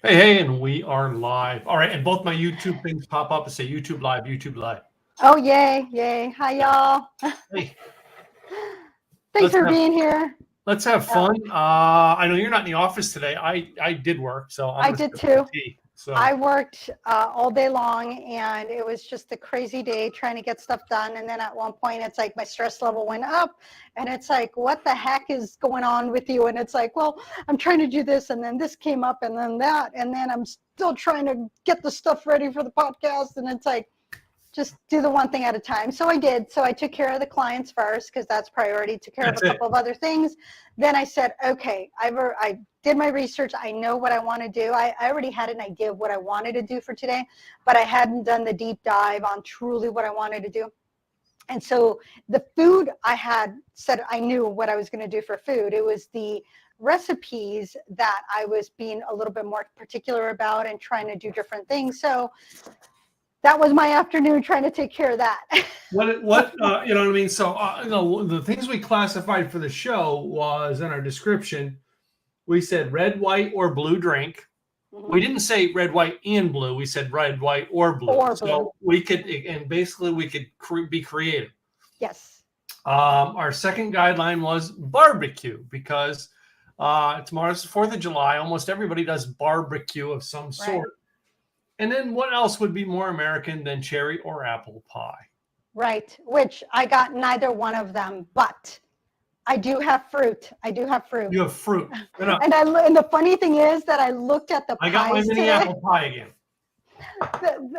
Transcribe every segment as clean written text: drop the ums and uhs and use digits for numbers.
Hey, and we are live. All right, and both my YouTube things pop up and say YouTube Live, YouTube Live. Oh, yay, yay. Hi, y'all. Hey, Thanks let's for have being here. let's have Uh, fun. I know you're not in the office today. I did work, so I'm I gonna did sip some too. tea. So I worked all day long and it was just a crazy day trying to get stuff done. And then at one point, it's like my stress level went up and it's like, what the heck is going on with you? And it's like, well, I'm trying to do this and then this came up and then that. And then I'm still trying to get the stuff ready for the podcast. And it's like, just do the one thing at a time. So I did. So I took care of the clients first because that's priority. Took care of a that's it. couple of other things. Then I said, okay, I did my research. I know what I want to do. I already had an idea of what I wanted to do for today, but I hadn't done the deep dive on truly what I wanted to do. And so the food I had said I knew what I was going to do for food. It was the recipes that I was being a little bit more particular about and trying to do different things. So that was my afternoon trying to take care of that. What you know what I mean? So the things we classified for the show was in our description. We said red, white, or blue drink. We didn't say red, white, and blue. We said red, white, or blue. Or so blue. we could, and basically we could be creative. Yes. Our second guideline was barbecue because tomorrow's the 4th of July. Almost everybody does barbecue of some sort. Right. And then what else would be more American than cherry or apple pie? Right. Which I got neither one of them, but I do have fruit. I do have fruit. You have fruit. And the funny thing is that I looked at the I got my pies mini today. apple pie again.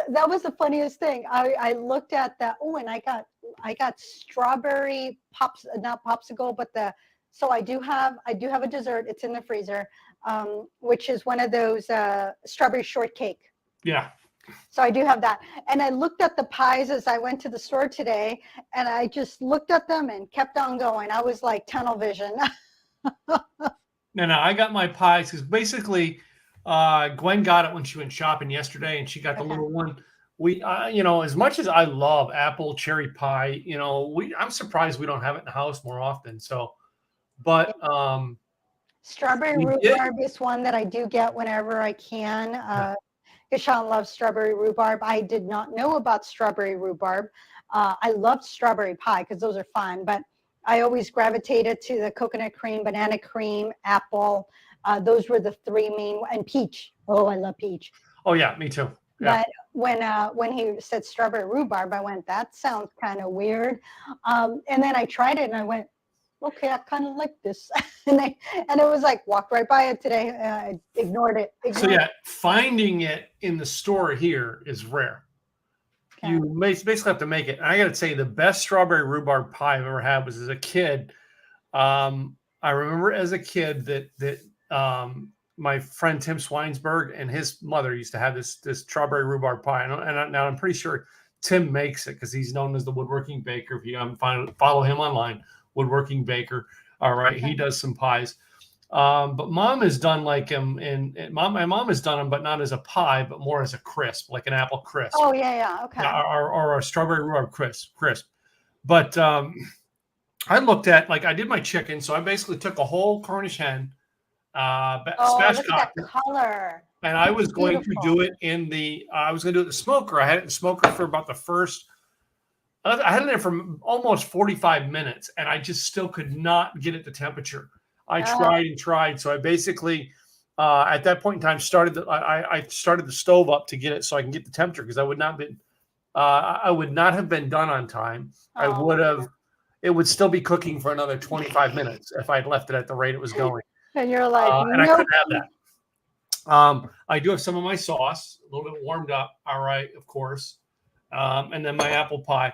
That was the funniest thing. I looked at that. Oh, and I got strawberry pops, not popsicle, but so I do have a dessert. It's in the freezer, which is one of those strawberry shortcake. Yeah. So I do have that. And I looked at the pies as I went to the store today, and I just looked at them and kept on going. I was like tunnel vision. No, I got my pies because basically Gwen got it when she went shopping yesterday, and she got the little one. We, as much as I love apple cherry pie, I'm surprised we don't have it in the house more often. So, but strawberry rhubarb is one that I do get whenever I can. Sean loves strawberry rhubarb. I did not know about strawberry rhubarb. I loved strawberry pie because those are fun, but I always gravitated to the coconut cream, banana cream, apple. Those were the three main, and peach. Oh, I love peach. Oh yeah, me too. Yeah. But when he said strawberry rhubarb, I went, that sounds kind of weird. And then I tried it and I went, okay, I kind of like this. and it was like, walked right by it today. I ignored it. So yeah, finding it in the store here is rare. Okay. You basically have to make it. And I got to say, the best strawberry rhubarb pie I've ever had was as a kid. I remember as a kid that my friend Tim Swinesberg and his mother used to have this strawberry rhubarb pie. And now I'm pretty sure Tim makes it because he's known as the woodworking baker. If you follow him online, woodworking baker. All right. Okay. He does some pies. But mom has done like him, my mom has done them, but not as a pie, but more as a crisp, like an apple crisp. Oh yeah, okay. Or a strawberry rhubarb crisp. But I looked at, like, I did my chicken, so I basically took a whole Cornish hen, spatchcocked that color. and I was going to do it in the smoker. I had it in the smoker for about the first. I had it there for almost 45 minutes, and I just still could not get it to temperature. I tried and tried. So I basically, at that point in time, I started the stove up to get it so I can get the temperature because I would not have been done on time. It would still be cooking for another 25 minutes if I'd left it at the rate it was going. And you're like, and I couldn't have that. I do have some of my sauce, a little bit warmed up. All right, of course. And then my apple pie.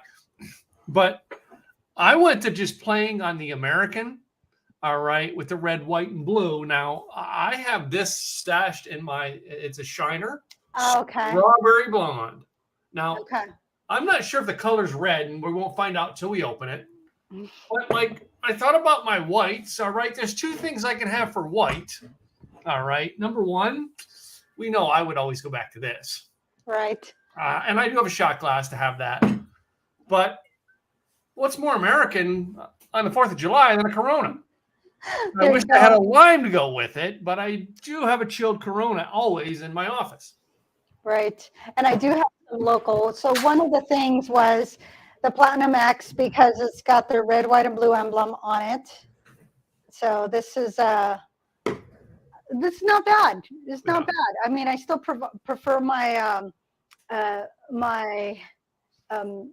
But I went to just playing on the American. All right, with the red, white, and blue. Now, I have this stashed in it's a Shiner. Okay. Strawberry blonde. Now, I'm not sure if the color's red, and we won't find out until we open it. But, like, I thought about my whites. All right, there's two things I can have for white. All right, number one, we know I would always go back to this. Right. And I do have a shot glass to have that. But what's more American on the 4th of July than a Corona? I There wish you I had a go. lime to go with it, but I do have a chilled Corona always in my office. Right. And I do have some local. So one of the things was the Platinum X because it's got the red, white, and blue emblem on it. So this is this is not bad. It's not Yeah. bad. I mean, I still prefer my my um,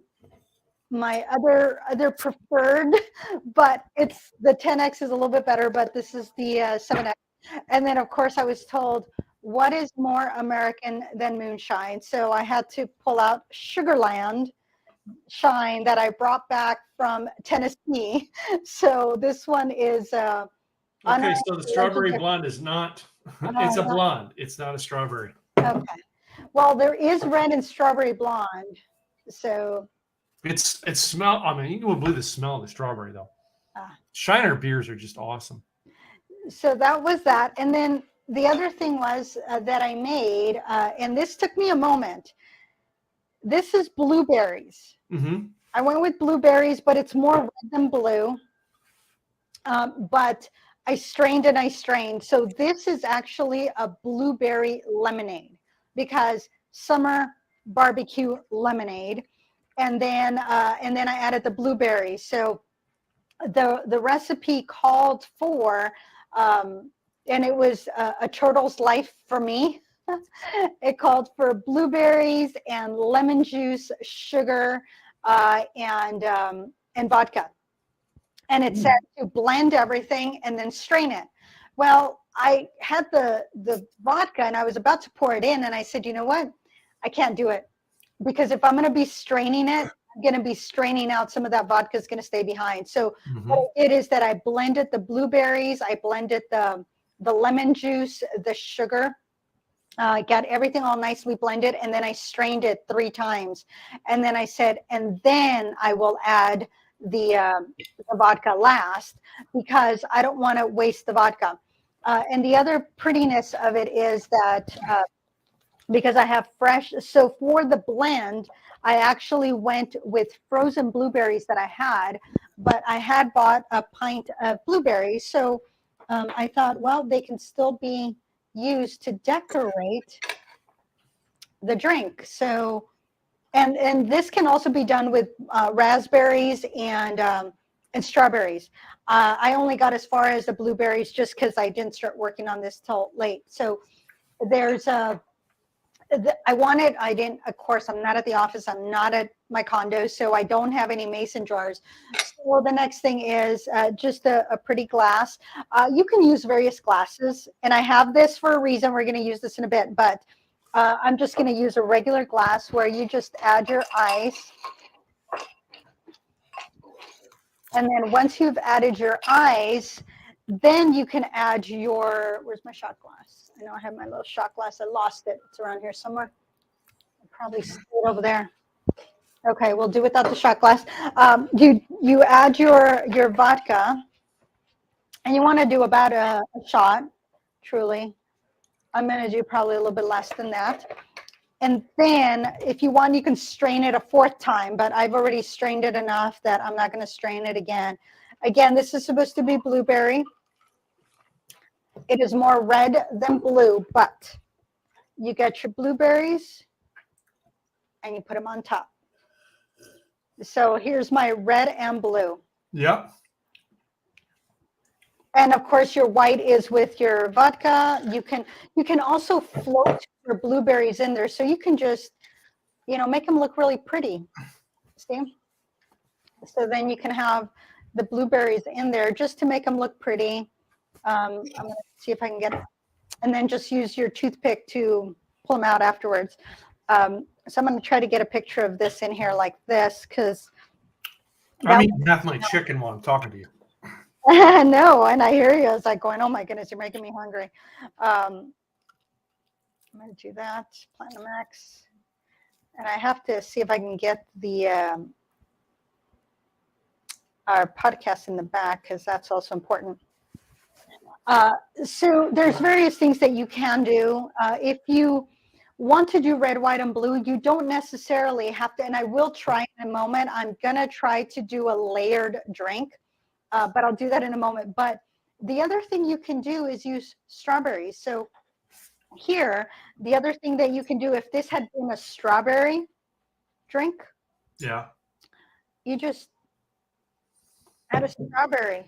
my other preferred, but it's the 10X is a little bit better, but this is the 7X. And then of course I was told, what is more American than moonshine? So I had to pull out Sugarland shine that I brought back from Tennessee. So this one is Okay, so the strawberry legendary. blonde is not, it's a Uh, blonde. It's not a strawberry. okay. Well, there is red and strawberry blonde. So It's smell. I mean, you wouldn't believe the smell of the strawberry though. ah. Shiner beers are just awesome. So that was that. And then the other thing was that I made, and this took me a moment. This is blueberries. Mm-hmm. I went with blueberries, but it's more red than blue. But I strained and I strained. So this is actually a blueberry lemonade because summer barbecue lemonade. And then I added the blueberries. So the recipe called for, and it was a turtle's life for me. It called for blueberries and lemon juice, sugar, and vodka. And it said to blend everything and then strain it. Well, I had the vodka and I was about to pour it in, and I said, you know what? I can't do it because if I'm going to be straining it, I'm going to be straining out some of that vodka is going to stay behind. So what I did is that I blended the blueberries, I blended the lemon juice, the sugar, got everything all nicely blended, and then I strained it 3 times. And then I said, and then I will add the vodka last because I don't want to waste the vodka. And the other prettiness of it is that because I have fresh, so for the blend, I actually went with frozen blueberries that I had, but I had bought a pint of blueberries. So I thought, well, they can still be used to decorate the drink. So, and this can also be done with raspberries and strawberries. I only got as far as the blueberries just because I didn't start working on this till late. So there's I didn't, of course, I'm not at the office. I'm not at my condo, so I don't have any mason jars. So the next thing is just a pretty glass. You can use various glasses, and I have this for a reason. We're going to use this in a bit, but I'm just going to use a regular glass where you just add your ice. And then once you've added your ice, then you can add your, where's my shot glass? I know I have my little shot glass. I lost it. It's around here somewhere. I probably stayed over there. Okay, we'll do without the shot glass. You add your vodka, and you want to do about a shot, truly. I'm going to do probably a little bit less than that. And then if you want, you can strain it a 4th time, but I've already strained it enough that I'm not going to strain it again. Again, this is supposed to be blueberry. It is more red than blue, but you get your blueberries and you put them on top. So here's my red and blue. Yep. And of course your white is with your vodka. You can also float your blueberries in there. So you can just, make them look really pretty. See? So then you can have the blueberries in there just to make them look pretty. I'm going to see if I can get it. And then just use your toothpick to pull them out afterwards. So I'm going to try to get a picture of this in here like this because I'm eating half my chicken while I'm talking to you. no, and I hear you. I was like going, oh my goodness, you're making me hungry. I'm going to do that, Platinum X. And I have to see if I can get the our podcast in the back because that's also important. So there's various things that you can do. If you want to do red, white, and blue, you don't necessarily have to, and I will try in a moment. I'm going to try to do a layered drink, but I'll do that in a moment. But the other thing you can do is use strawberries. So here, the other thing that you can do, if this had been a strawberry drink, Yeah. you just add a strawberry.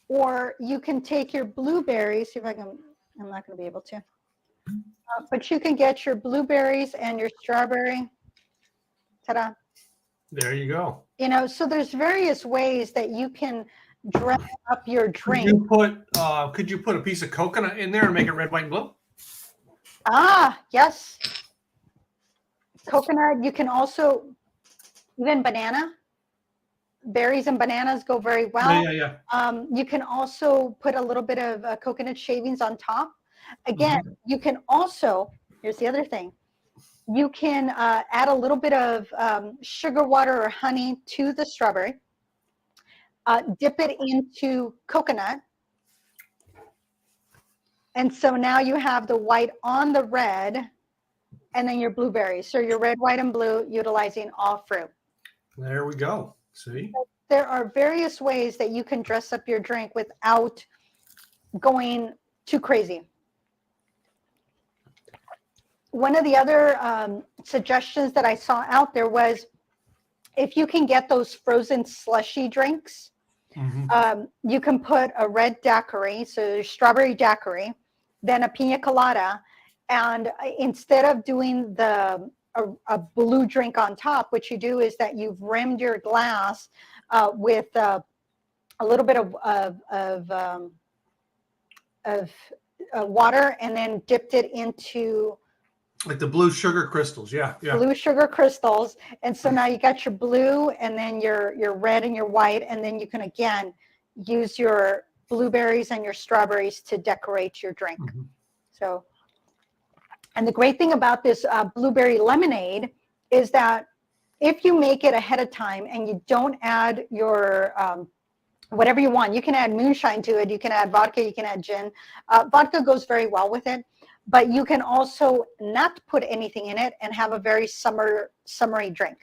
Or you can take your blueberries, see if I can, I'm not going to be able to. But you can get your blueberries and your strawberry. Ta-da. There you go. You know, so there's various ways that you can dress up your drink. Could you put a piece of coconut in there and make it red, white, and blue? Ah, yes. Coconut. You can also, even banana. Berries and bananas go very well. Yeah. You can also put a little bit of coconut shavings on top. Again, you can also, here's the other thing. You can add a little bit of sugar water or honey to the strawberry. Dip it into coconut. And so now you have the white on the red and then your blueberries. So your red, white, and blue utilizing all fruit. There we go. See? There are various ways that you can dress up your drink without going too crazy. One of the other suggestions that I saw out there was if you can get those frozen slushy drinks, you can put a red daiquiri, so strawberry daiquiri, then a pina colada, and instead of doing a blue drink on top, what you do is that you've rimmed your glass with a little bit of water, and then dipped it into like the blue sugar crystals. Yeah. Blue sugar crystals. And so now you got your blue and then your red and your white, and then you can again use your blueberries and your strawberries to decorate your drink. So, and the great thing about this blueberry lemonade is that if you make it ahead of time and you don't add your whatever you want, you can add moonshine to it, you can add vodka, you can add gin. Vodka goes very well with it, but you can also not put anything in it and have a very summery drink.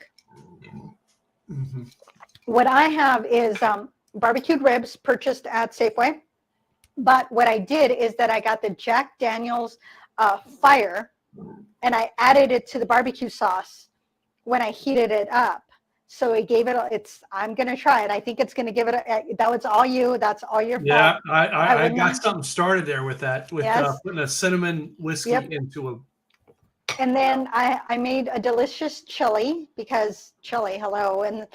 What I have is barbecued ribs purchased at Safeway, but what I did is that I got the Jack Daniel's fire, and I added it to the barbecue sauce when I heated it up. So it gave it, I'm going to try it. I think it's going to give it, that was all you. That's all your fault. Yeah, I got something started there with that, with Yes. putting a cinnamon whiskey into a. And then I made a delicious chili, because chili, hello. And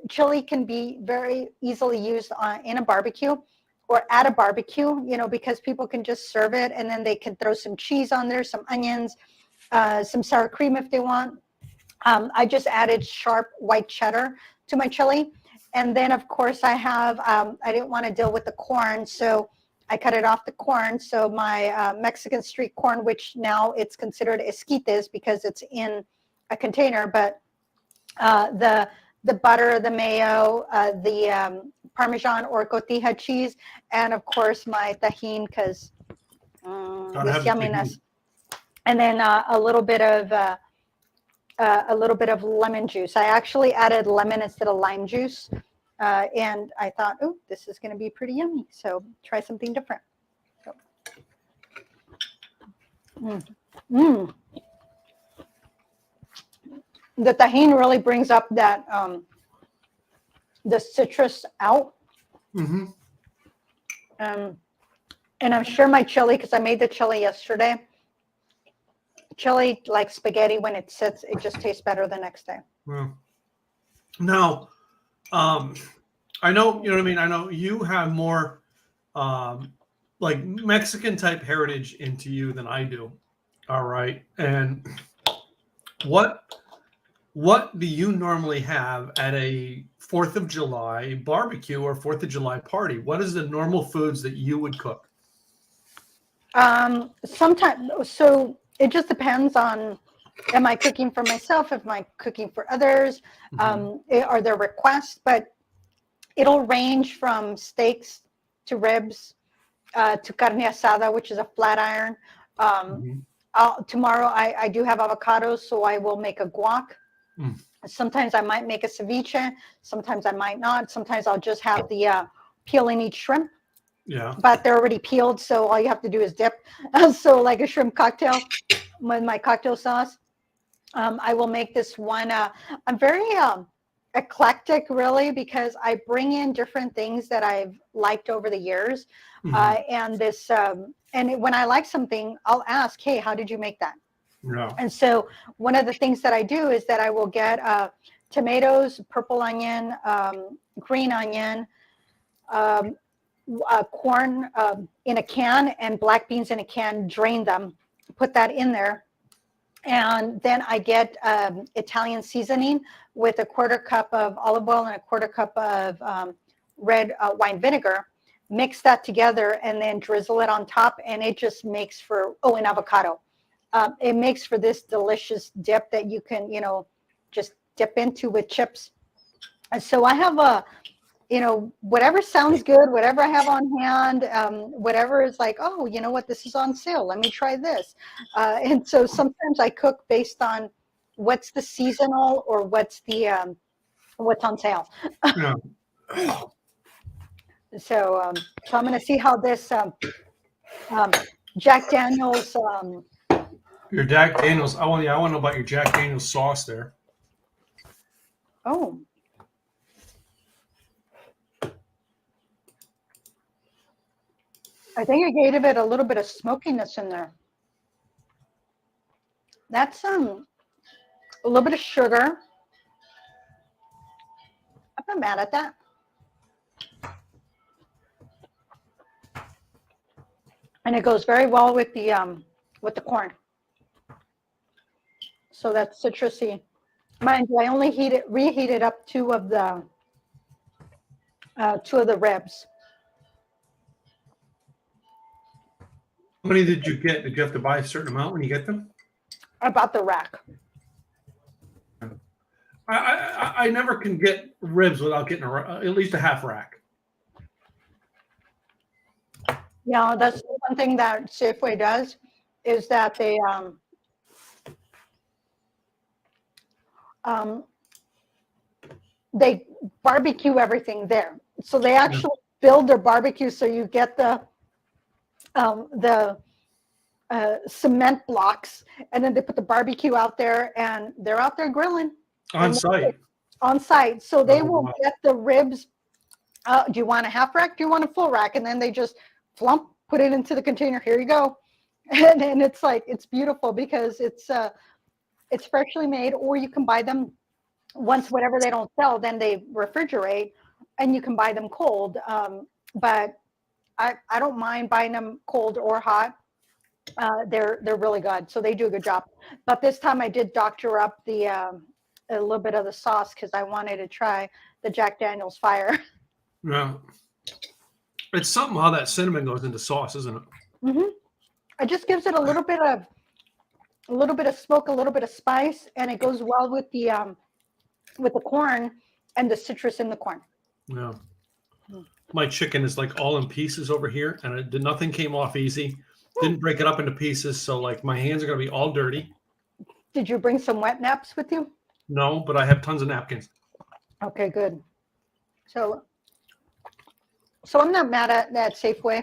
chili can be very easily used in a barbecue or at a barbecue, you know, because people can just serve it and then they can throw some cheese on there, some onions, some sour cream if they want. I just added sharp white cheddar to my chili. And then, of course, I have, I didn't want to deal with the corn, so I cut it off the corn. So my Mexican street corn, which now it's considered esquites because it's in a container, but the butter, the mayo, the Parmesan or cotija cheese, and, of course, my tajin, because this yumminess. And then a little bit of lemon juice. I actually added lemon instead of lime juice. And I thought, oh, this is going to be pretty yummy. So try something different. So. The tajin really brings up that the citrus out. And I'm sure my chili, because I made the chili yesterday. Chili, like spaghetti, when it sits, it just tastes better the next day. Well, now, I know, you know what I mean? I know you have more like Mexican type heritage into you than I do. All right. And what do you normally have at a 4th of July barbecue or 4th of July party? What is the normal foods that you would cook? Sometimes, so it just depends on, am I cooking for myself? Am I cooking for others? Are there requests? But it'll range from steaks to ribs to carne asada, which is a flat iron. Tomorrow I do have avocados, so I will make a guac. Sometimes I might make a ceviche. Sometimes I might not. Sometimes I'll just have the peel and eat shrimp. Yeah. but they're already peeled, so all you have to do is dip. So like a shrimp cocktail with my cocktail sauce. I will make this one. I'm very eclectic, really, because I bring in different things that I've liked over the years. And this, when I like something, I'll ask, "Hey, how did you make that?" Yeah. And so one of the things that I do is that I will get tomatoes, purple onion, green onion, corn in a can, and black beans in a can. Drain them, put that in there. And then I get Italian seasoning with a quarter cup of olive oil and a quarter cup of red wine vinegar. Mix that together and then drizzle it on top. And it just makes for, and avocado. It makes for this delicious dip that you can, just dip into with chips. And so I have whatever sounds good, whatever I have on hand, whatever is like, oh, you know what, this is on sale. Let me try this. And so sometimes I cook based on what's the seasonal or what's on sale. Yeah. So I'm going to see how this Jack Daniel's. Your Jack Daniels. I want to know about your Jack Daniels sauce there. Oh. I think I gave it a little bit of smokiness in there. That's a little bit of sugar. I'm not mad at that. And it goes very well with the corn. So that's citrusy. Mind you, I only reheated up two of the ribs. How many did you get? Did you have to buy a certain amount when you get them? About the rack. I never can get ribs without getting at least a half rack. Yeah, that's one thing that Safeway does is that they barbecue everything there. So they actually build their barbecue so you get the cement blocks, and then they put the barbecue out there, and they're out there grilling On site. On site. So they will wow. get the ribs. Do you want a half rack? Do you want a full rack? And then they just flump, put it into the container. Here you go. And it's like, it's beautiful because it's freshly made, or you can buy them once, whatever they don't sell, then they refrigerate and you can buy them cold. But I don't mind buying them cold or hot. They're really good. So they do a good job. But this time I did doctor up a little bit of the sauce because I wanted to try the Jack Daniel's Fire. Yeah. It's something how that cinnamon goes into sauce, isn't it? Mm-hmm. It just gives it a little bit of smoke, a little bit of spice, and it goes well with the corn and the citrus in the corn. Yeah. My chicken is like all in pieces over here, and nothing came off easy. Didn't break it up into pieces, so like my hands are gonna be all dirty. Did you bring some wet naps with you? No, but I have tons of napkins. Okay, good. So I'm not mad at that Safeway.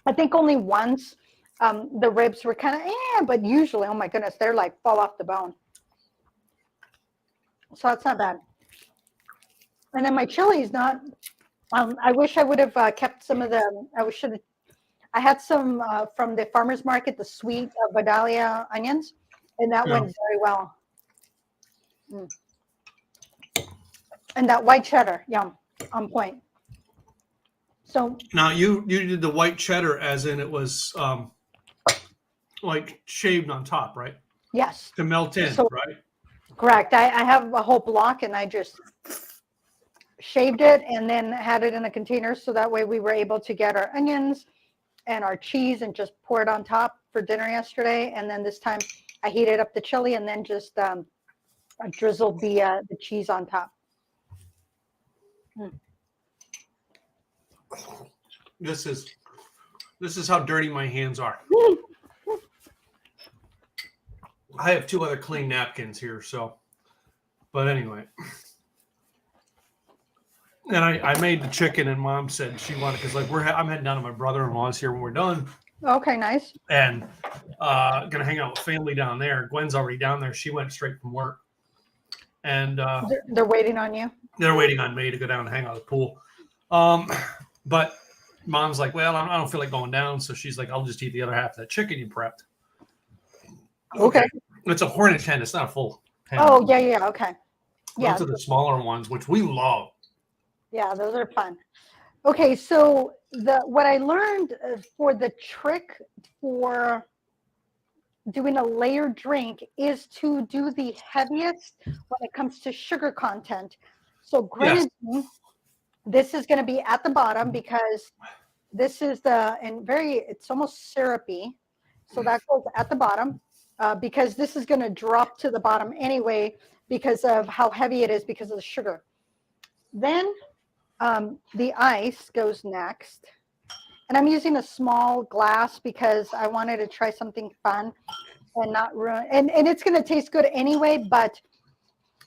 I think only once the ribs were kind of but usually, oh my goodness, they're like fall off the bone. So it's not bad. And then my chili is not. I wish I would have kept some of the. I had some from the farmer's market, the sweet Vidalia onions, and that went very well. And that white cheddar, yum, on point. So now you did the white cheddar as in it was like shaved on top, right? Yes. To melt in, right? Correct. I have a whole block and I just shaved it and then had it in a container so that way we were able to get our onions and our cheese and just pour it on top for dinner yesterday. And then this time I heated up the chili and then just I drizzled the cheese on top. This is how dirty my hands are. I have two other clean napkins here, so. But anyway, And I made the chicken, and Mom said she wanted, because like I'm heading down to my brother-in-law's here when we're done, Okay, nice. and gonna hang out with family down there. Gwen's already down there. She went straight from work, and They're waiting on you. they're waiting on me to go down and hang out at the pool. But Mom's like, well, I don't feel like going down, so she's like, I'll just eat the other half of that chicken you prepped. Okay. It's a Hornich hen. It's not a full hen. Oh, yeah. Okay. Yeah. Those are the smaller ones, which we love. Yeah, those are fun. Okay, so what I learned for the trick for doing a layered drink is to do the heaviest when it comes to sugar content. So grenadine, this is going to be at the bottom because this is it's almost syrupy. So that goes at the bottom because this is going to drop to the bottom anyway because of how heavy it is because of the sugar. Then the ice goes next. And I'm using a small glass because I wanted to try something fun and not ruin. And it's going to taste good anyway, but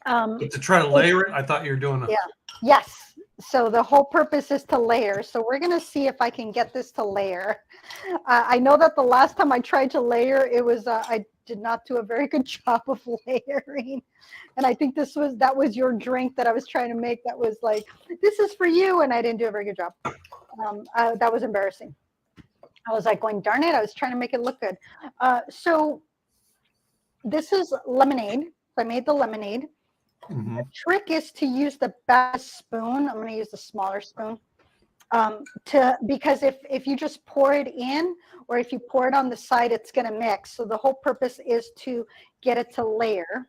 to try to layer it, I thought you were doing yeah. Yes. So the whole purpose is to layer. So we're going to see if I can get this to layer. I know that the last time I tried to layer, it was I did not do a very good job of layering. And I think that was your drink that I was trying to make. That was like, this is for you. And I didn't do a very good job. That was embarrassing. I was like going, darn it. I was trying to make it look good. So this is lemonade. So I made the lemonade. Mm-hmm. The trick is to use the best spoon. I'm going to use the smaller spoon because if you just pour it in or if you pour it on the side, it's going to mix. So the whole purpose is to get it to layer.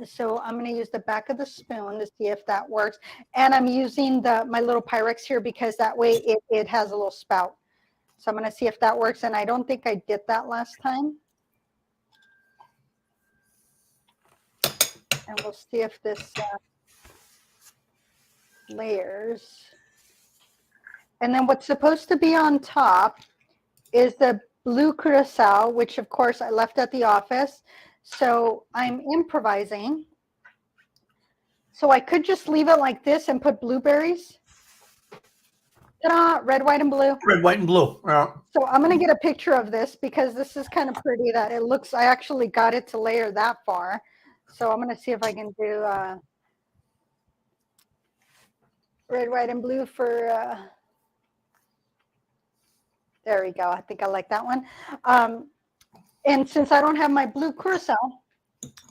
So I'm going to use the back of the spoon to see if that works. And I'm using my little Pyrex here because that way it has a little spout. So I'm going to see if that works. And I don't think I did that last time. And we'll see if this layers. And then what's supposed to be on top is the blue curacao, which of course I left at the office. So I'm improvising. So I could just leave it like this and put blueberries. Ta-da, red, white, and blue. Red, white, and blue. Yeah. So I'm going to get a picture of this because this is kind of pretty that it looks, I actually got it to layer that far. So I'm going to see if I can do red, white, and blue for, there we go. I think I like that one. And since I don't have my blue curacao,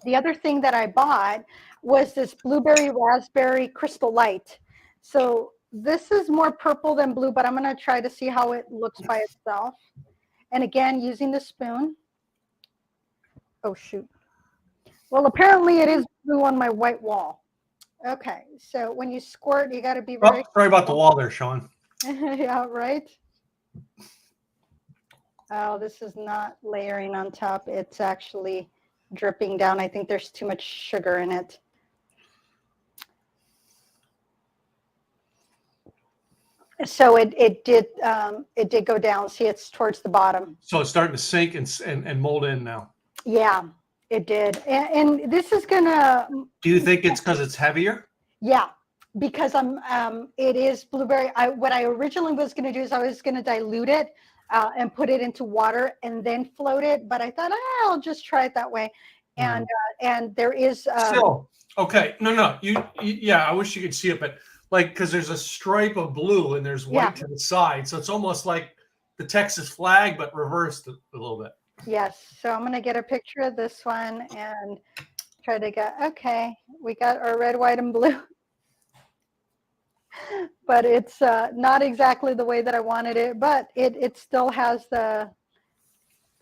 the other thing that I bought was this blueberry raspberry crystal light. So this is more purple than blue, but I'm going to try to see how it looks by itself. And again, using the spoon. Oh, shoot. Well, apparently it is blue on my white wall. Okay, so when you squirt, you got to be very... Sorry about the wall there, Sean. Yeah, right? Oh, this is not layering on top. It's actually dripping down. I think there's too much sugar in it. So it did go down. See, it's towards the bottom. So it's starting to sink and mold in now. Yeah, it did. And this is gonna... Do you think it's because it's heavier? Yeah, because it is blueberry. What I originally was going to do is I was going to dilute it and put it into water and then float it. But I thought, I'll just try it that way. And there is still okay. No. Yeah. I wish you could see it, but like because there's a stripe of blue and there's white to the side, so it's almost like the Texas flag, but reversed a little bit. Yes. So I'm going to get a picture of this one and try to get. Okay, we got our red, white, and blue. But it's not exactly the way that I wanted it, but it still has the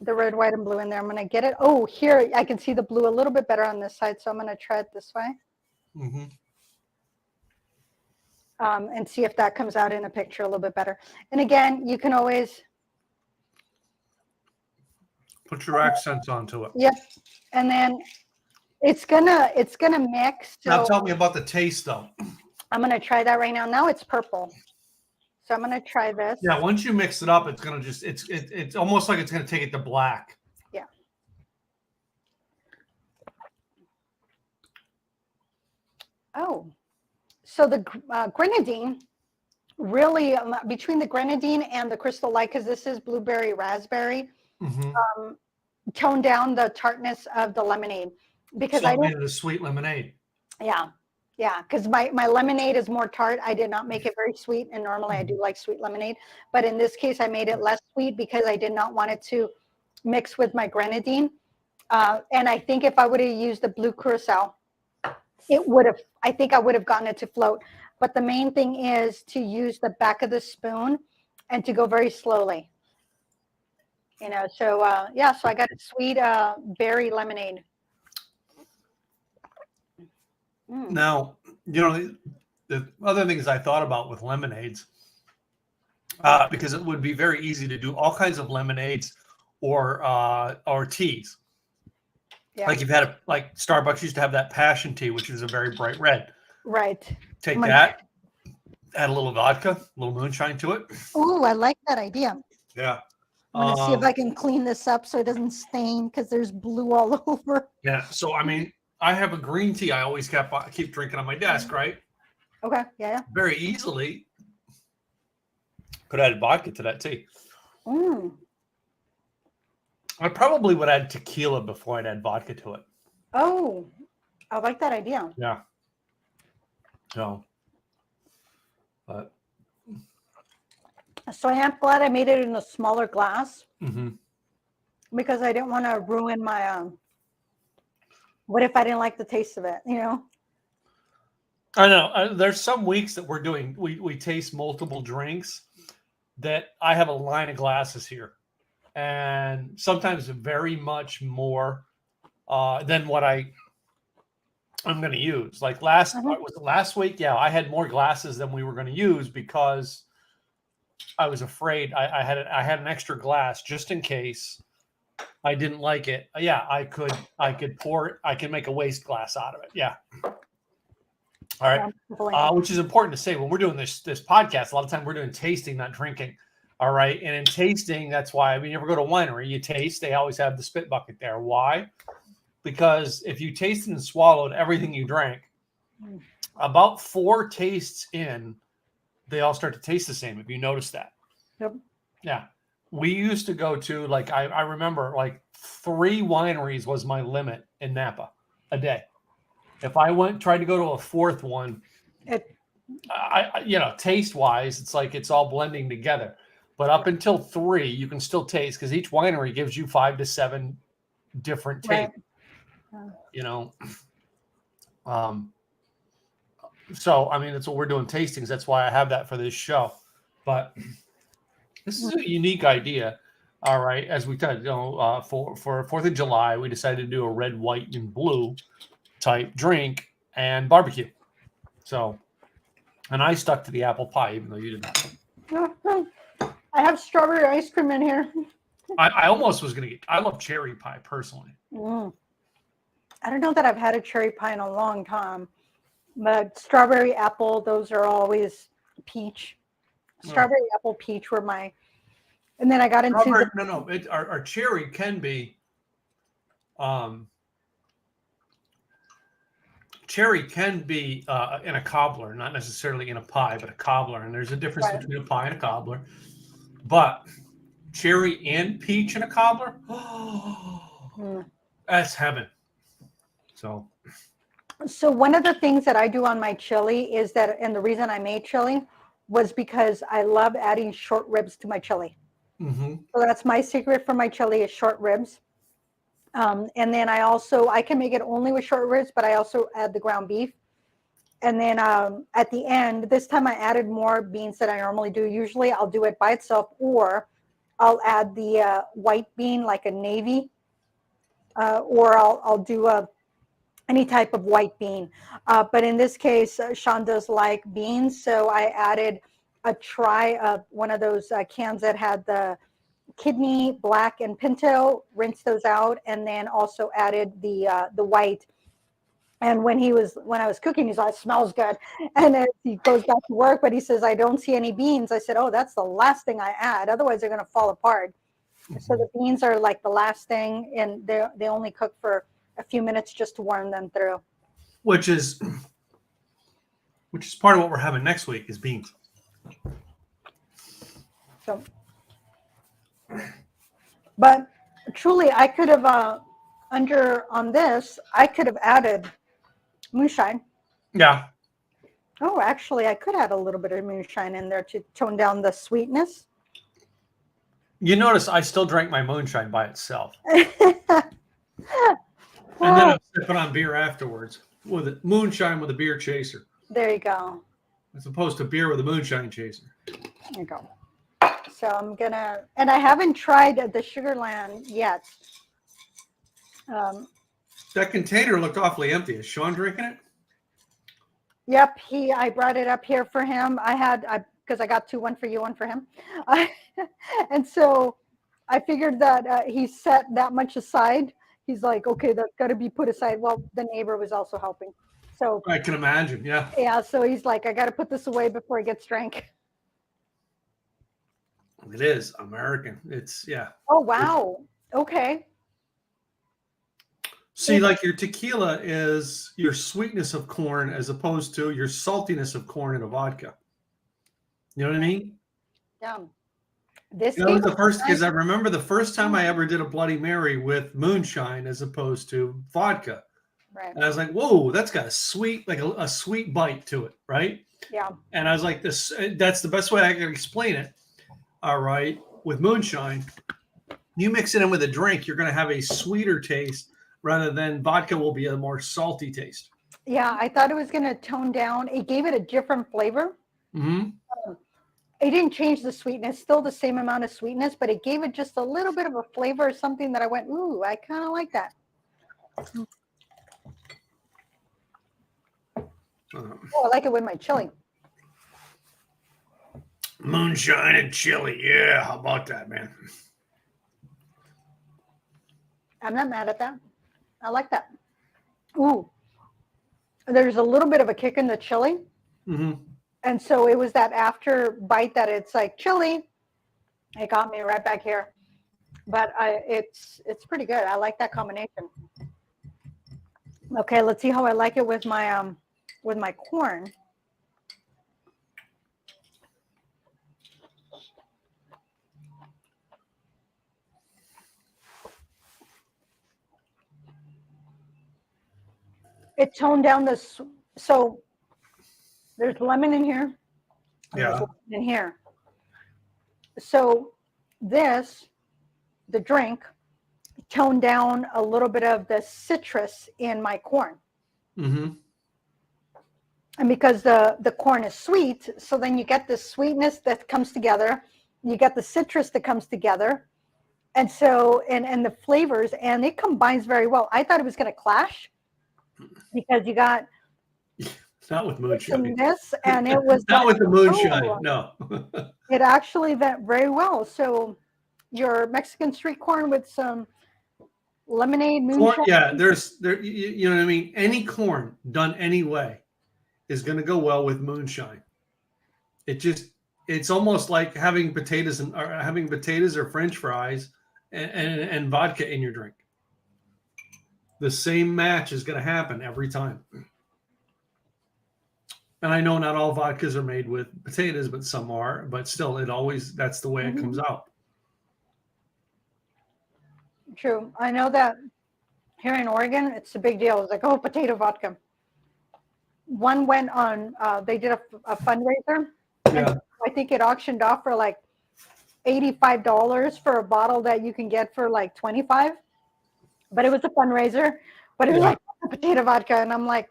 red, white, and blue in there. I'm going to get it. Oh, here I can see the blue a little bit better on this side, so I'm going to try it this way. Mm-hmm. And see if that comes out in a picture a little bit better. And again, you can always put your accents onto it. Yep. And then it's gonna mix. So now tell me about the taste though. I'm going to try that right now. Now it's purple. So I'm going to try this. Yeah, once you mix it up, it's going to just, it's almost like it's going to take it to black. Yeah. Oh, So the grenadine, really, between the grenadine and the Crystal Light, because this is blueberry raspberry, Mm-hmm. tone down the tartness of the lemonade. Because So I it don't, made it a sweet lemonade. yeah, yeah, because my lemonade is more tart. I did not make it very sweet, and normally I do like sweet lemonade. But in this case, I made it less sweet because I did not want it to mix with my grenadine. And I think if I would have used the blue curacao, it would have, I think I would have gotten it to float. But the main thing is to use the back of the spoon and to go very slowly. So yeah, so I got a sweet berry lemonade. Mm. Now, the other things I thought about with lemonades, because it would be very easy to do all kinds of lemonades or teas. Yeah, Like you've had like Starbucks used to have that passion tea, which is a very bright red. right. Take My, that, add a little vodka, a little moonshine to it. oh, I like that idea. Yeah. I'm going to see if I can clean this up so it doesn't stain because there's blue all over. Yeah. So I mean, I have a green tea I always keep drinking on my desk, right? Okay, yeah. Very easily could add vodka to that tea. Mm. I probably would add tequila before I'd add vodka to it. Oh, I like that idea. Yeah. So, but So I am glad I made it in a smaller glass mm-hmm. because I didn't want to ruin my, what if I didn't like the taste of it, I know there's some weeks that we taste multiple drinks that I have a line of glasses here, and sometimes very much more than what I'm going to use. Like was it last week? Yeah, I had more glasses than we were going to use because I was afraid I had an extra glass just in case I didn't like it. Yeah, I could pour it. I can make a waste glass out of it. Yeah. All right. Which is important to say when we're doing this podcast. A lot of time we're doing tasting, not drinking. All right. And in tasting, that's why when you ever go to a winery, you taste. They always have the spit bucket there. Why? Because if you tasted and swallowed everything you drank, about 4 tastes in, they all start to taste the same. If you notice that. Yep. Yeah. We used to go to I remember like 3 wineries was my limit in Napa a day. If I tried to go to a 4th one, taste wise, it's like it's all blending together. But up until 3, you can still taste because each winery gives you 5 to 7 different tastes. Right. So I mean, that's what we're doing tastings. That's why I have that for this show. But this is a unique idea. All right, as we said, for 4th of July, we decided to do a red, white, and blue type drink and barbecue. So, and I stuck to the apple pie, even though you didn't. I have strawberry ice cream in here. I almost was going to I love cherry pie personally. I don't know that I've had a cherry pie in a long time, but strawberry apple, those are always peach. Strawberry apple peach were and then I got into our cherry can be in a cobbler, not necessarily in a pie, but a cobbler. And there's a difference between a pie and a cobbler. But cherry and peach in a cobbler, that's heaven. So one of the things that I do on my chili is that, and the reason I made chili was because I love adding short ribs to my chili. Mm-hmm. So that's my secret for my chili is short ribs. And then I can make it only with short ribs, but I also add the ground beef. And then at the end, this time I added more beans than I normally do. Usually I'll do it by itself, or I'll add the white bean, like a navy, or I'll do any type of white bean. But in this case, Sean does like beans. So I added a try of one of those cans that had the kidney, black, and pinto, rinsed those out, and then also added the white. And when I was cooking, he's like, it smells good. And then he goes back to work, but he says, I don't see any beans. I said, oh, that's the last thing I add. Otherwise, they're going to fall apart. Mm-hmm. So the beans are like the last thing, and they only cook for a few minutes just to warm them through. Which is which is part of what we're having next week is beans. So, but truly, I could have on this, I could have added moonshine. Yeah. Oh, actually, I could add a little bit of moonshine in there to tone down the sweetness. You notice I still drank my moonshine by itself. Well, And then I'm sipping on beer afterwards with it. Moonshine with a beer chaser. there you go. As opposed to beer with a moonshine chaser. There you go. So I'm gonna, and I haven't tried the Sugarland yet. That container looked awfully empty. Is Sean drinking it? Yep, I brought it up here for him. Because I got two, one for you, one for him. And so I figured that he set that much aside. He's like, okay, that's got to be put aside. Well, the neighbor was also helping. So I can imagine, yeah. yeah, so he's like, I got to put this away before it gets drank. It is American. It's, yeah. Oh, wow. Okay. See, like your tequila is your sweetness of corn as opposed to your saltiness of corn in a vodka. You know what I mean? Yeah. This You know, the first, because I remember the first time I ever did a Bloody Mary with moonshine as opposed to vodka. Right. And I was like, whoa, that's got a sweet, like a sweet bite to it, right? Yeah. And I was like, that's the best way I can explain it. All right. With moonshine, you mix it in with a drink, you're going to have a sweeter taste rather than vodka will be a more salty taste. Yeah, I thought it was going to tone down. It gave it a different flavor. Mm-hmm. It didn't change the sweetness, still the same amount of sweetness, but it gave it just a little bit of a flavor, something that I went, ooh, I kind of like that. Oh, I like it with my chili. Moonshine and chili. Yeah. How about that, man? I'm not mad at that. I like that. Ooh, there's a little bit of a kick in the chili. Mm-hmm. And so it was that after bite that it's like chili. It got me right back here. But it's pretty good. I like that combination. Okay, let's see how I like it with my corn. It toned down this, so there's lemon in here. And there's lemon in here. So this, the drink, toned down a little bit of the citrus in my corn. Mm-hmm. And because the corn is sweet, so then you get the sweetness that comes together. You get the citrus that comes together. And so, and the flavors, and it combines very well. I thought it was going to clash because you got not with moonshine. This, and it was not with the moonshine. Oh, no. It actually went very well. So your Mexican street corn with some lemonade, moonshine. Corn, yeah, you know what I mean? Any corn done any way is going to go well with moonshine. It's almost like having potatoes or French fries and vodka in your drink. The same match is going to happen every time. And I know not all vodkas are made with potatoes, but some are. But still, that's the way it comes out. True. I know that here in Oregon, it's a big deal. It's like, oh, potato vodka. One went on, they did a fundraiser. Yeah. I think it auctioned off for like $85 for a bottle that you can get for like $25. But it was a fundraiser. But it was like potato vodka. And I'm like,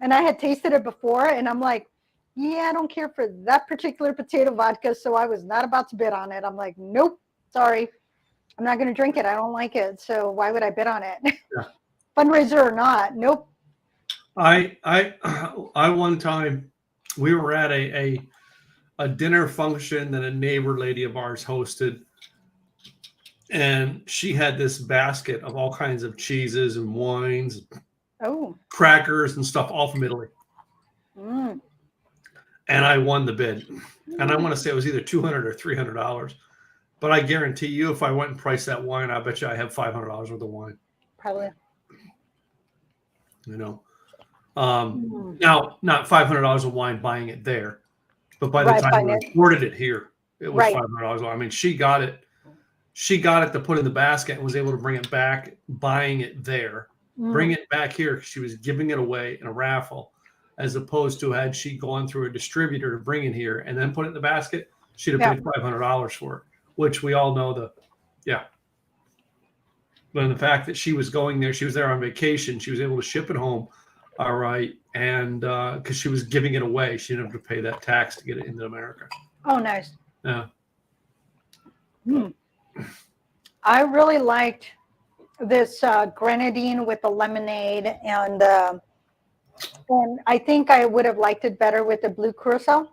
and I had tasted it before. And I'm like, yeah, I don't care for that particular potato vodka. So I was not about to bid on it. I'm like, nope, sorry. I'm not going to drink it. I don't like it. So why would I bid on it? Yeah. Fundraiser or not. Nope. I one time we were at a dinner function that a neighbor lady of ours hosted, and she had this basket of all kinds of cheeses and wines, crackers and stuff, all from Italy. And I won the bid, and I want to say it was either $200 or $300. But I guarantee you, if I went and priced that wine, I bet you I have $500 worth of wine. Probably. You know. Now, not $500 of wine buying it there, but by the Right, time we imported it here, it was right. $500. I mean, she got it. She got it to put in the basket and was able to bring it back, buying it there, bring it back here because she was giving it away in a raffle, as opposed to had she gone through a distributor to bring it here and then put it in the basket, she'd have paid $500 for it, which we all know But the fact that she was going there, she was there on vacation, she was able to ship it home, all right, and because she was giving it away, she didn't have to pay that tax to get it into America. Oh, nice. Yeah. I really liked this grenadine with the lemonade, and I think I would have liked it better with the blue curacao.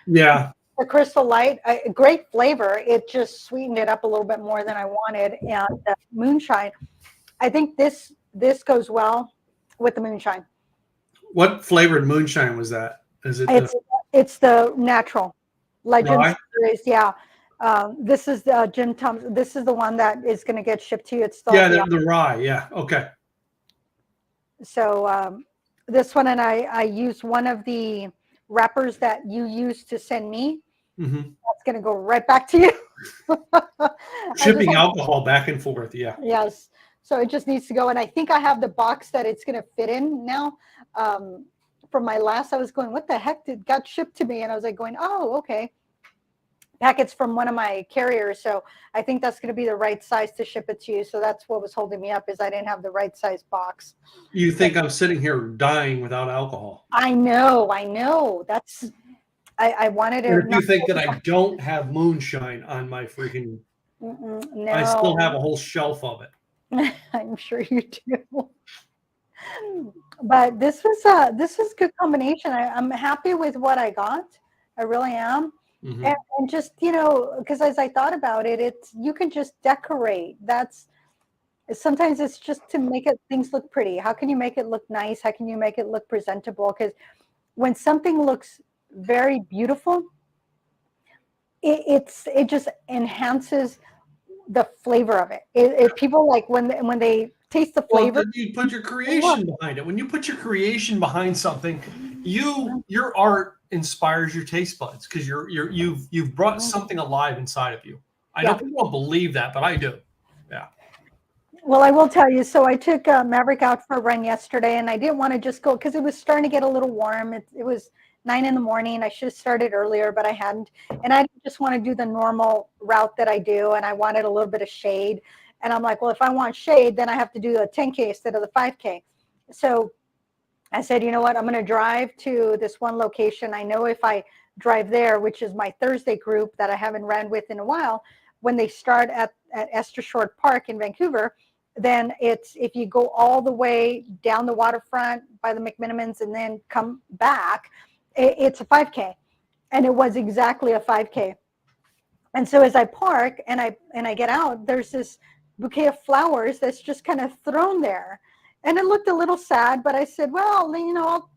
Yeah. The Crystal Light, great flavor. It just sweetened it up a little bit more than I wanted. And the moonshine, I think this goes well with the moonshine. What flavored moonshine was that? Is it? It's the natural Legend Series. Yeah. This is the Jim Thompson. This is the one that is going to get shipped to you. It's the rye. Yeah. Okay. So this one, and I used one of the wrappers that you used to send me. That's going to go right back to you. Shipping alcohol back and forth. Yeah. Yes. So it just needs to go. And I think I have the box that it's going to fit in now. From my last, I was going, what the heck got shipped to me? And I was like going, oh, okay. Packets from one of my carriers. So I think that's going to be the right size to ship it to you. So that's what was holding me up, is I didn't have the right size box. You think I'm sitting here dying without alcohol? I know. That's, I wanted to. And if you think that I don't have moonshine on my freaking, no. I still have a whole shelf of it. I'm sure you do. But this was good combination. I'm happy with what I got. I really am. And just, because as I thought about it, you can just decorate. Sometimes it's just to make things look pretty. How can you make it look nice? How can you make it look presentable? Because when something looks very beautiful, it just enhances the flavor of it. People like when they taste the flavor. Well, you put your creation behind it. When you put your creation behind something, your art inspires your taste buds, because you've brought something alive inside of you. I know people don't believe that, but I do. Yeah. Well, I will tell you. So I took Maverick out for a run yesterday, and I didn't want to just go because it was starting to get a little warm. It was 9 a.m. I should have started earlier, but I hadn't. And I just want to do the normal route that I do, and I wanted a little bit of shade. And I'm like, well, if I want shade, then I have to do a 10K instead of the 5K. So I said, you know what? I'm going to drive to this one location. I know if I drive there, which is my Thursday group that I haven't ran with in a while, when they start at Esther Short Park in Vancouver, then if you go all the way down the waterfront by the McMinimans and then come back, it's a 5K. And it was exactly a 5K. And so as I park and I get out, there's this bouquet of flowers that's just kind of thrown there. And it looked a little sad, but I said, well,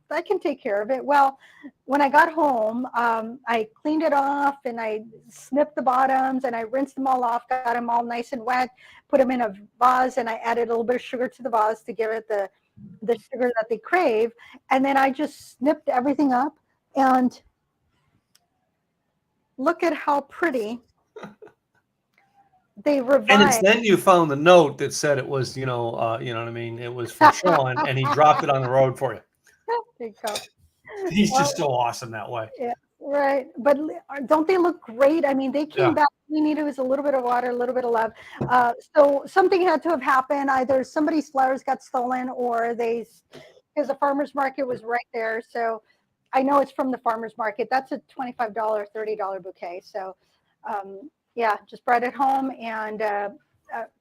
I can take care of it. Well, when I got home, I cleaned it off and I snipped the bottoms and I rinsed them all off, got them all nice and wet, put them in a vase, and I added a little bit of sugar to the vase to give it the sugar that they crave. And then I just snipped everything up, and look at how pretty they revived. And it's then you found the note that said it was, you know what I mean? It was from Sean, and he dropped it on the road for you. There you go. He's just so awesome that way. Yeah, right. But don't they look great? I mean, they came back. We needed was a little bit of water, a little bit of love. So something had to have happened. Either somebody's flowers got stolen, or because the farmer's market was right there. So I know it's from the farmer's market. That's a $25, $30 bouquet. So just brought it home and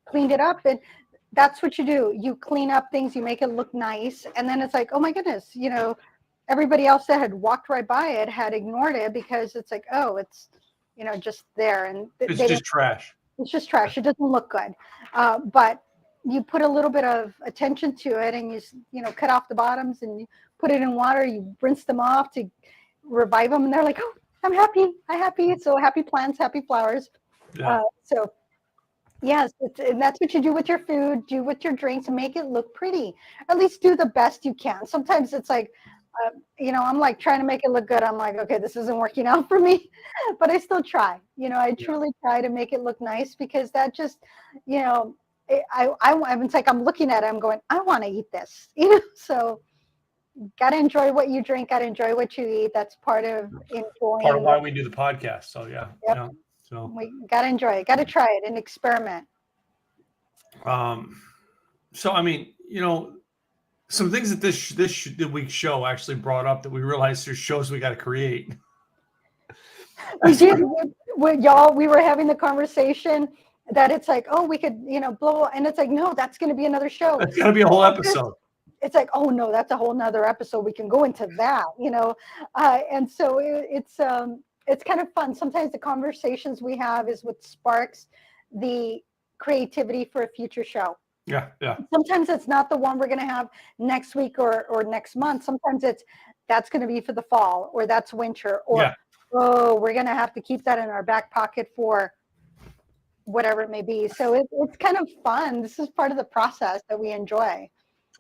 cleaned it up. And that's what you do. You clean up things, you make it look nice. And then it's like, oh my goodness, everybody else that had walked right by it had ignored it because it's like, oh, it's, just there. And it's just trash. It's just trash. It doesn't look good. But you put a little bit of attention to it, and you cut off the bottoms and you put it in water, you rinse them off to revive them. And they're like, oh, I'm happy. So happy plants, happy flowers. Yeah. So Yes, and that's what you do with your food, do with your drinks, and make it look pretty. At least do the best you can. Sometimes it's like, I'm like trying to make it look good. I'm like, okay, this isn't working out for me, but I still try. I Yeah. truly try to make it look nice because that just, you know, it's like I'm looking at it, I'm going, I want to eat this, So gotta enjoy what you drink, gotta enjoy what you eat. That's part of Part of enjoying why what. we do the podcast. So yeah, Yep, yeah. So we gotta enjoy it, gotta try it and experiment. um, so I mean, some things that the week's show actually brought up that we realized there's shows we got to create. We did with y'all. We were having the conversation that it's like, oh, we could, blow, and it's like, no, that's going to be another show. That's got to be a whole episode. It's like, oh no, that's a whole nother episode. We can go into that, and so it's kind of fun. Sometimes the conversations we have is what sparks the creativity for a future show. Yeah, yeah. Sometimes it's not the one we're going to have next week or next month. Sometimes that's going to be for the fall, or that's winter, or Yeah. oh, we're going to have to keep that in our back pocket for whatever it may be. So it's kind of fun. This is part of the process that we enjoy.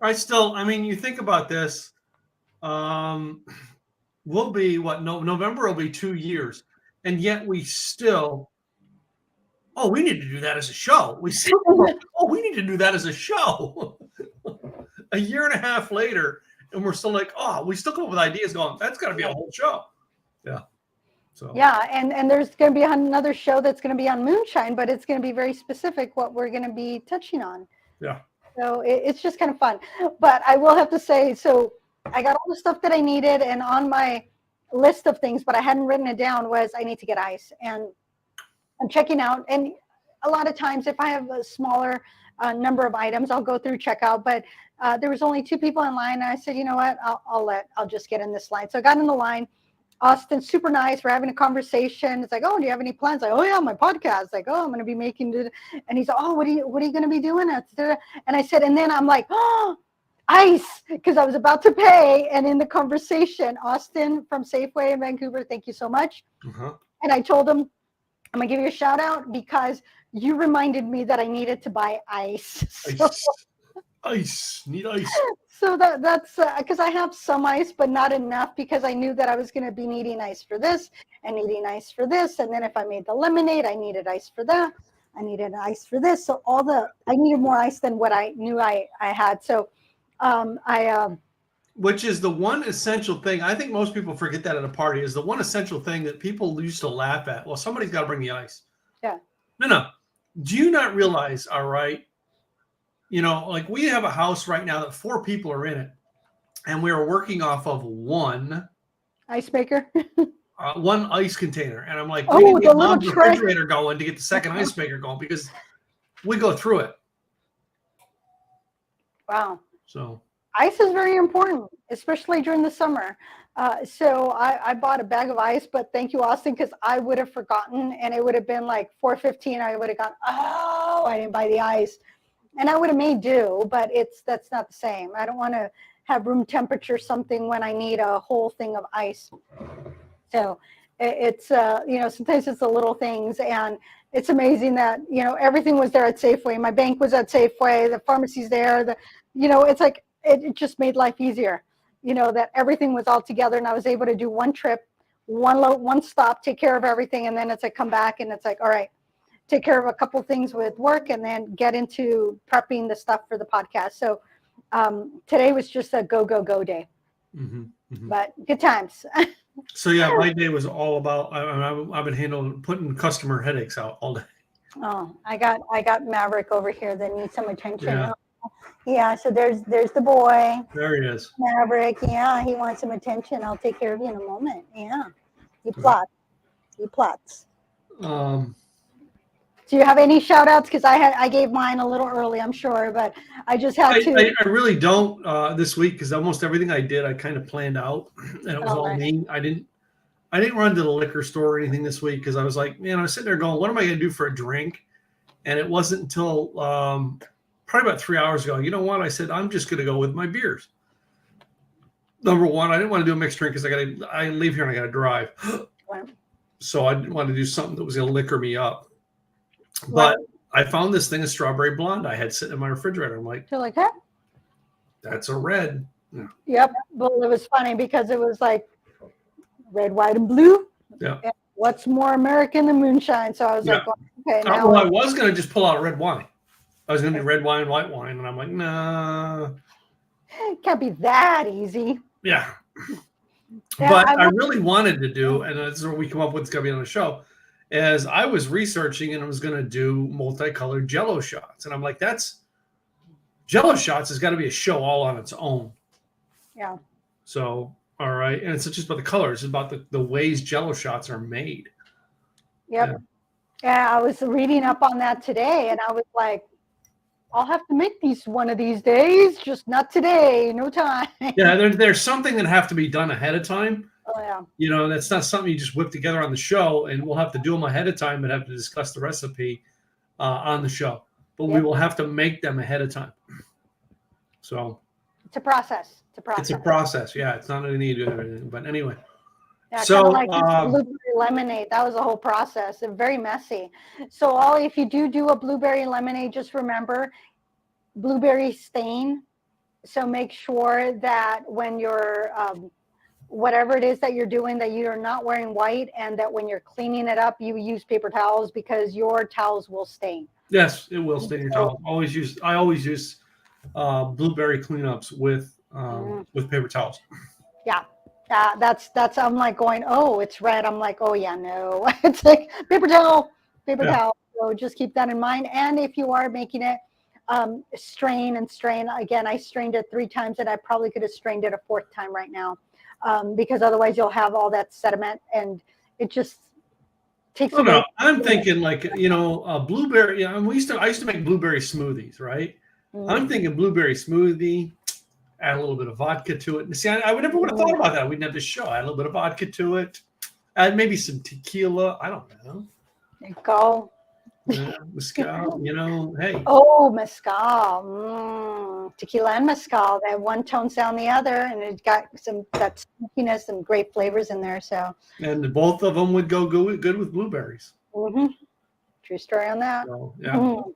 I mean, you think about this. We'll be November will be 2 years, and yet we still. Oh, we need to do that as a show. We need to do that as a show. A year and a half later, and we're still like, oh, we still come up with ideas going, that's got to be a whole show. Yeah. So. Yeah, and there's going to be another show that's going to be on moonshine, but it's going to be very specific what we're going to be touching on. Yeah. So it's just kind of fun. But I will have to say, so I got all the stuff that I needed, and on my list of things, but I hadn't written it down, was I need to get ice. And I'm checking out. And a lot of times, if I have a smaller number of items, I'll go through checkout. But there was only 2 people in line, and I said, you know what, I'll just get in this line. So I got in the line. Austin, super nice. We're having a conversation. It's like, oh, do you have any plans? Like, oh yeah, my podcast. Like, oh, I'm going to be making it. And he's like, oh, what are you going to be doing? And I said, and then I'm like, oh, ice, because I was about to pay. And in the conversation, Austin from Safeway in Vancouver, thank you so much. Uh-huh. And I told him, I'm going to give you a shout out because you reminded me that I needed to buy ice. Ice. Need ice. So that's because I have some ice, but not enough, because I knew that I was going to be needing ice for this and needing ice for this. And then if I made the lemonade, I needed ice for that. I needed ice for this. So I needed more ice than what I knew I had. So which is the one essential thing. I think most people forget that at a party, is the one essential thing that people used to laugh at. Well, somebody's got to bring the ice. Yeah. No. Do you not realize, all right, like we have a house right now that 4 people are in it, and we are working off of one ice maker, one ice container. And I'm like, we need to get mom's refrigerator going to get the second ice maker going, because we go through it. Wow. So ice is very important, especially during the summer. So I bought a bag of ice, but thank you, Austin, because I would have forgotten, and it would have been like 4:15. I would have gone, oh, I didn't buy the ice. And I would have made do, but that's not the same. I don't want to have room temperature something when I need a whole thing of ice. So it's, sometimes it's the little things, and it's amazing that, everything was there at Safeway. My bank was at Safeway, the pharmacy's there, it's like, it just made life easier, that everything was all together, and I was able to do one trip, one stop, take care of everything. And then it's like, come back, and it's like, all right, take care of a couple things with work, and then get into prepping the stuff for the podcast. So today was just a go day. Mm-hmm, mm-hmm. But good times. So yeah, my day was all about, I've been putting customer headaches out all day. Oh, I got Maverick over here that needs some attention. Yeah, so there's the boy. There he is. Maverick, yeah, he wants some attention. I'll take care of you in a moment. Yeah. He plots. Do you have any shout outs? Because I gave mine a little early, I'm sure, but I just had to. I really don't this week, because almost everything I did, I kind of planned out, and it was all me. I didn't run to the liquor store or anything this week, because I was like, man, I was sitting there going, what am I going to do for a drink? And it wasn't until probably about 3 hours ago, you know what? I said, I'm just going to go with my beers. Number one, I didn't want to do a mixed drink because I leave here and I got to drive. So I didn't want to do something that was going to liquor me up. But I found this thing of strawberry blonde I had sitting in my refrigerator. I'm like, You're like, huh? that's a red. Yeah. Yep. Well, it was funny because it was like red, white, and blue. Yeah. And what's more American than moonshine? So I was like, well, okay, now. Well, I was going to just pull out red wine. I was going to do red wine, white wine. And I'm like, nah. It can't be that easy. Yeah. Yeah, But I really wanted to do, and that's what we come up with, it's going to be on the show, is I was researching and I was going to do multicolored Jello shots. And I'm like, Jello shots has got to be a show all on its own. Yeah. So, all right. And it's just about the colors, it's about the ways Jello shots are made. Yep. Yeah, I was reading up on that today, and I was like, I'll have to make these one of these days, just not today, no time. Yeah, there's something that have to be done ahead of time. Oh, yeah. You know, that's not something you just whip together on the show, and we'll have to do them ahead of time and have to discuss the recipe on the show. But we will have to make them ahead of time. So it's a process. It's a process. Yeah, it's not anything you do anything. But anyway. Yeah, so like blueberry lemonade, that was a whole process and very messy. So if you do a blueberry lemonade, just remember blueberry stain. So make sure that when you're whatever it is that you're doing, that you're not wearing white, and that when you're cleaning it up, you use paper towels, because your towels will stain. Yes, it will stain your towel. I always use blueberry cleanups with paper towels. Yeah. I'm like going, oh, it's red. I'm like, oh yeah, no. It's like paper towel. So just keep that in mind. And if you are making it, strain. Again, I strained it 3 times, and I probably could have strained it a 4th time right now, because otherwise you'll have all that sediment, and it just takes. Oh no, I'm thinking like, blueberry. I used to make blueberry smoothies, right? Mm-hmm. I'm thinking blueberry smoothie. Add a little bit of vodka to it. See, I would never would have thought about that. We didn't have this show. Add a little bit of vodka to it. Add maybe some tequila. I don't know. There you go. Yeah, mezcal, hey. Oh, mezcal. Tequila and mezcal. That one tones down the other, and it's got that smokiness, some great flavors in there. So. And both of them would go good with blueberries. Mm-hmm. True story on that. So, yeah. Mm-hmm.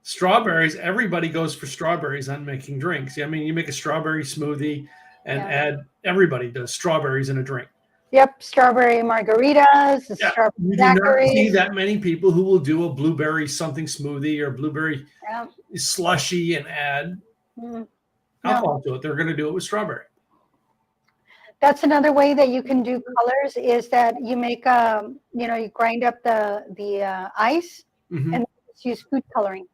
Strawberries, everybody goes for strawberries on making drinks. I mean, you make a strawberry smoothie and everybody does strawberries in a drink. Yep, strawberry margaritas, strawberry you do not see that many people who will do a blueberry something smoothie or blueberry slushy and add alcohol to it. They're going to do it with strawberry. That's another way that you can do colors, is that you make you grind up the ice and use food coloring.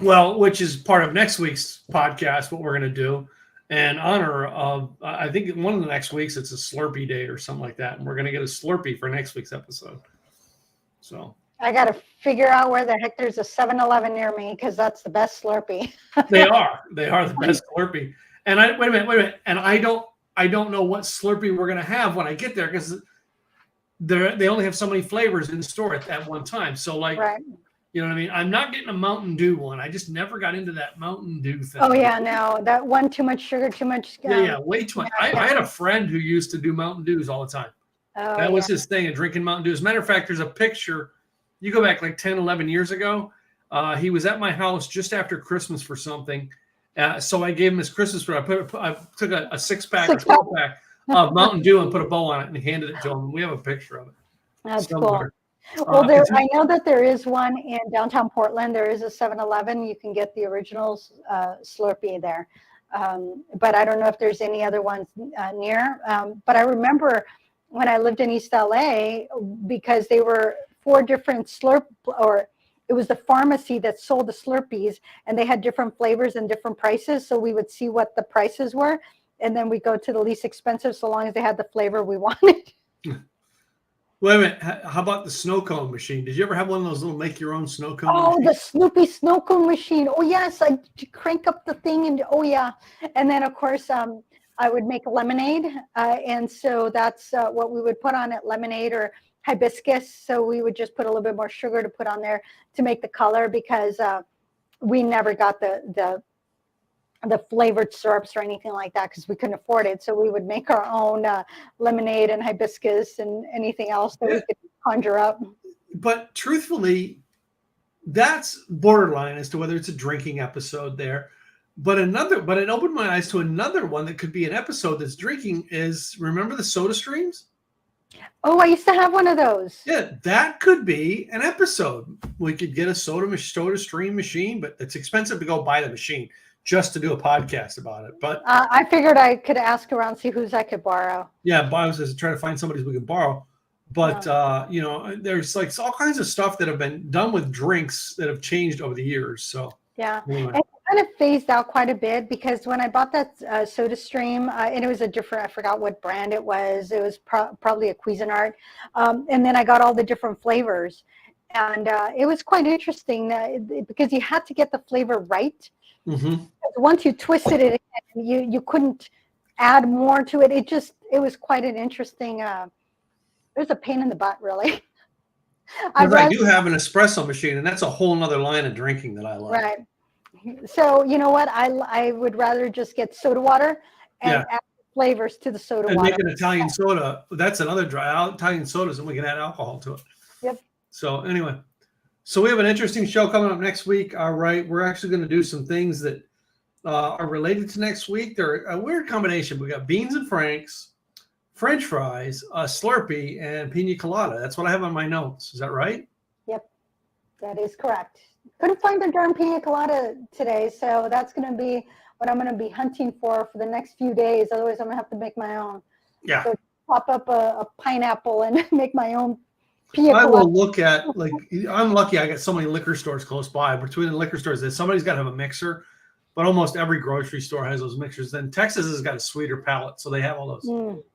Well, which is part of next week's podcast, what we're going to do. In honor of, I think one of the next weeks, it's a Slurpee day or something like that. And we're going to get a Slurpee for next week's episode. So I got to figure out where the heck there's a 7-Eleven near me, because that's the best Slurpee. They are the best Slurpee. And wait a minute. And I don't know what Slurpee we're going to have when I get there, because they only have so many flavors in the store at one time. So right. You know what I mean? I'm not getting a Mountain Dew one. I just never got into that Mountain Dew thing. Oh, yeah, no. That one, too much sugar, too much. Way too much. I had a friend who used to do Mountain Dews all the time. Oh, that was his thing, of drinking Mountain Dew. As a matter of fact, there's a picture. You go back like 10, 11 years ago. He was at my house just after Christmas for something. So I gave him his Christmas present. I took a 6-pack or 12-pack of Mountain Dew and put a bow on it and handed it to him. We have a picture of it. That's cool. Well, I know that there is one in downtown Portland. There is a 7-Eleven. You can get the original Slurpee there. But I don't know if there's any other ones near. But I remember when I lived in East LA, because they were 4 different it was the pharmacy that sold the Slurpees, and they had different flavors and different prices. So we would see what the prices were, and then we go to the least expensive, so long as they had the flavor we wanted. Wait a minute. How about the snow cone machine? Did you ever have one of those little make-your-own snow cone machines? The Snoopy snow cone machine. Oh, yes. I crank up the thing, and yeah. And then, of course, I would make lemonade. And so that's what we would put on it, lemonade or hibiscus. So we would just put a little bit more sugar to put on there to make the color, because we never got the flavored syrups or anything like that, because we couldn't afford it. So we would make our own lemonade and hibiscus and anything else that we could conjure up. But truthfully, that's borderline as to whether it's a drinking episode there. But it opened my eyes to another one that could be an episode that's drinking is, remember the Soda Streams? Oh, I used to have one of those. Yeah, that could be an episode. We could get a soda stream machine, but it's expensive to go buy the machine just to do a podcast about it. But I figured I could ask around, see whose I could borrow. yeah, I was just trying to find somebody we could borrow. But you know, there's like all kinds of stuff that have been done with drinks that have changed over the years. So yeah, anyway. it kind of phased out quite a bit because when I bought that Soda Stream, and it was a different, I forgot what brand it was. It was probably a Cuisinart, and then I got all the different flavors, and it was quite interesting because you had to get the flavor right. Mm-hmm. Once you twisted it, you couldn't add more to it. It was quite an interesting. It was a pain in the butt, really. I do have an espresso machine, and that's a whole nother line of drinking that I like. Right. So you know what? I would rather just get soda water and add flavors to the soda water. And make an Italian soda. That's another Italian sodas, and we can add alcohol to it. Yep. So anyway, so we have an interesting show coming up next week. All right, we're actually going to do some things that are related to next week. They're a weird combination. We got beans and franks, French fries, a Slurpee, and pina colada. That's what I have on my notes. Is that right? Yep, that is correct. Couldn't find the darn pina colada today, so that's going to be what I'm going to be hunting for the next few days. Otherwise, I'm going to have to make my own. Yeah. So pop up a pineapple and make my own pina colada. I will look at, like, I'm lucky I got so many liquor stores close by. Between the liquor stores, that somebody's got to have a mixer, but almost every grocery store has those mixers. Then Texas has got a sweeter palate, so they have all those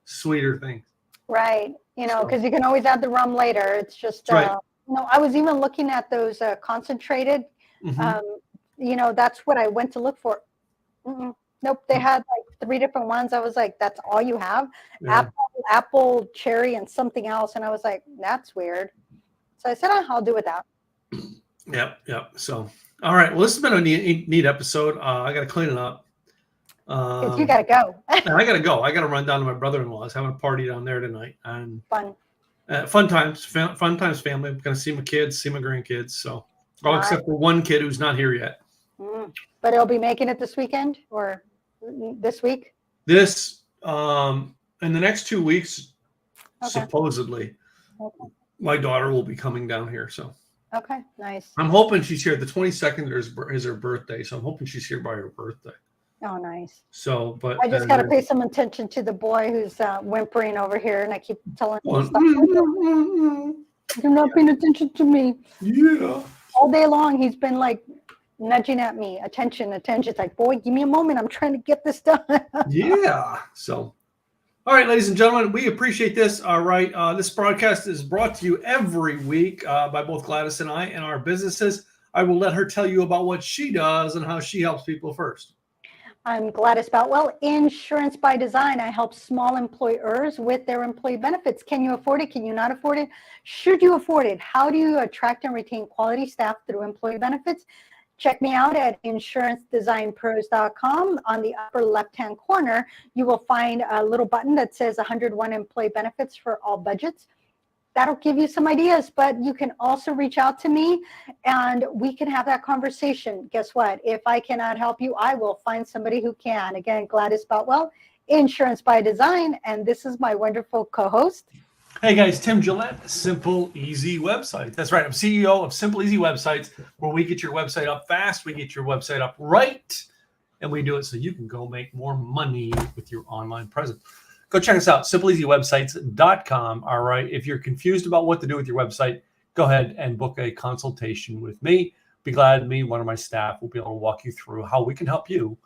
sweeter things. Right. You know, because you can always add the rum later. It's just, right. You know, I was even looking at those concentrated. You know, that's what I went to look for. Nope, they had like 3 different ones. I was like, that's all you have? Yeah. Apple, cherry, and something else. And I was like, that's weird. So I said, I'll do without. Yep. So, all right. Well, this has been a neat episode. I got to clean it up. You got to go. I got to go. I got to run down to my brother-in-law's, having a party down there tonight. And fun times, family. I'm going to see my kids, see my grandkids. So, all except for one kid who's not here yet. But he'll be making it this weekend or this week? This, in the next 2 weeks, supposedly, my daughter will be coming down here. So, okay, nice. I'm hoping she's here. The 22nd is her birthday. So, I'm hoping she's here by her birthday. Oh, nice. So, but I just got to pay some attention to the boy who's whimpering over here, and I keep telling him, "You're not paying attention to me." Yeah. All day long, he's been like nudging at me, attention. It's like, boy, give me a moment. I'm trying to get this done. Yeah. So, all right, ladies and gentlemen, we appreciate this. All right. This broadcast is brought to you every week by both Gladys and I and our businesses. I will let her tell you about what she does and how she helps people first. I'm Gladys Boutwell, Insurance by Design. I help small employers with their employee benefits. Can you afford it? Can you not afford it? Should you afford it? How do you attract and retain quality staff through employee benefits? Check me out at insurancedesignpros.com. On the upper left-hand corner, you will find a little button that says 101 employee benefits for all budgets. That'll give you some ideas, but you can also reach out to me and we can have that conversation. Guess what? If I cannot help you, I will find somebody who can. Again, Gladys Boutwell, Insurance by Design, and this is my wonderful co-host. Hey guys, Tim Gillette, Simple Easy Websites. That's right, I'm CEO of Simple Easy Websites, where we get your website up fast, we get your website up right, and we do it so you can go make more money with your online presence. Go check us out, simpleeasywebsites.com. All right. If you're confused about what to do with your website, go ahead and book a consultation with me. Be glad me, one of my staff, will be able to walk you through how we can help you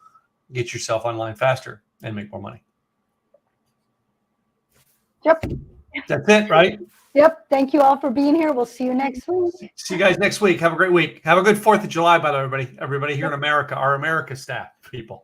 get yourself online faster and make more money. Yep. That's it, right? Yep. Thank you all for being here. We'll see you next week. See you guys next week. Have a great week. Have a good 4th of July, by the way, everybody here in America, our America staff people.